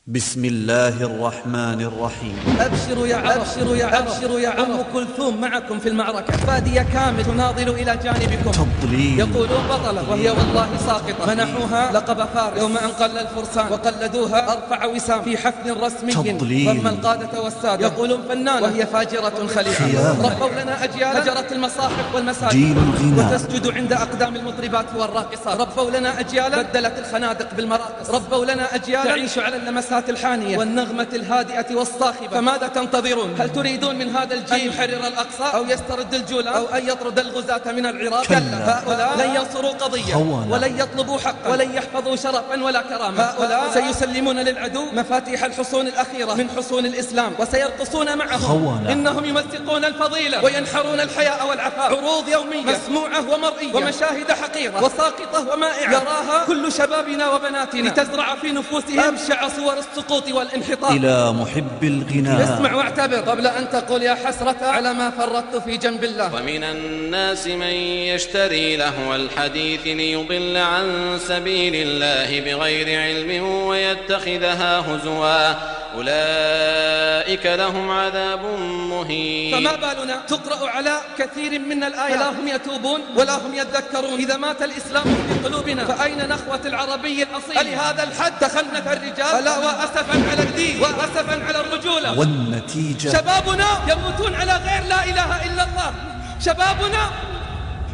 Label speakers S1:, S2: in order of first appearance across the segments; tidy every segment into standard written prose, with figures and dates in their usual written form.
S1: بسم الله الرحمن الرحيم.
S2: أبشروا يا عرب أبشروا يا عرب أبشروا يا عرب، أم كلثوم معكم في المعركة، فادية كامل تناضل إلى جانبكم.
S1: تضليل
S2: يقولون بطلة وهي والله ساقطة، منحوها لقب فارس يوم أن قل الفرسان وقلدوها أرفع وسام في حفل رسمي ضم القادة والسادة. يقولون فنانة وهي فاجرة خليعة. ربوا لنا أجيال هجرت المصاحف والمساجد
S1: جيل الغناء
S2: وتسجد عند أقدام المطربات والراقصات. ربوا لنا أجيال بدلت الخنادق بالمراقص. ربوا لنا أجيال تعيش على اللمسات الحانية والنغمة الهادئة والصاخبة. فماذا تنتظرون؟ هل تريدون من هذا الجيل أن يحرر الأقصى أو يسترد الجولان أو أن يطرد الغزاة من العراق؟ كلا، هؤلاء لن ينصروا قضية ولن يطلبوا حقا ولن يحفظوا شرفا ولا كرامة. هؤلاء سيسلمون للعدو مفاتيح الحصون الأخيرة من حصون الإسلام وسيرقصون معهم. إنهم يمزقون الفضيلة وينحرون الحياء والعفاف. عروض يومية مسموعة ومرئية ومشاهد حقيرة وساقطة ومائعة يراها كل شبابنا وبناتنا لتزرع في نفوسهم أبشع صور السقوط والانحطاط.
S1: إلى محب الغناء
S2: اسمع واعتبر قبل أن تقول يا حسرة على ما فرطت في جنب الله.
S3: ومن الناس من يشتري لهو الحديث ليضل عن سبيل الله بغير علم ويتخذها هزوا أولئك لهم عذاب مهين.
S2: فما بالنا تقرأ على كثير من الآيات فلا هم يتوبون ولا هم يذكرون. إذا مات الإسلام في قلوبنا فأين نخوة العربي الأصيل؟ ألهذا الحد تخنث الرجال؟ ألا وأسفا على الدين وأسفا على الرجولة.
S1: والنتيجة
S2: شبابنا يموتون على غير لا إله إلا الله. شبابنا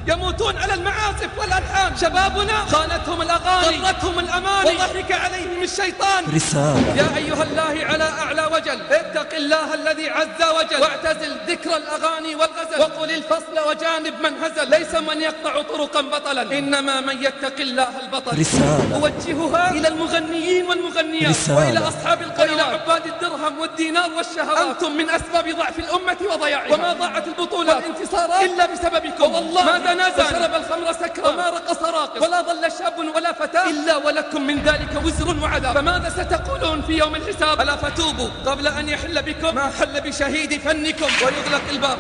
S2: يموتون على المعازف والألحان. شبابنا خانتهم الأغاني غرتهم الأماني وضحك عليهم الشيطان.
S1: رسالة
S2: يا أيها الله على أعلى وجل اتق الله الذي عز وجل واعتزل ذكر الأغاني والغزل وقل الفصل وجانب من هزل. ليس من يقطع طرقا بطلا إنما من يتق الله البطل.
S1: رسالة
S2: أوجهها إلى المغنيين والمغنيات
S1: رسالة
S2: وإلى أصحاب القنوات وإلى عباد الدرهم والدينار والشهوات. أنتم من أسباب ضعف الأمة وضياعها. وما ضاعت البطولة والانتصارات إلا بسببكم. والله ما نزل وشرب الخمر سكرا وما رقص راقص ولا ظل شاب ولا فتاة إلا ولكم من ذلك وزر وعذاب. فماذا ستقولون في يوم الحساب؟ ألا فتوبوا قبل أن يحل بكم ما حل بشهيد فنكم ويغلق الباب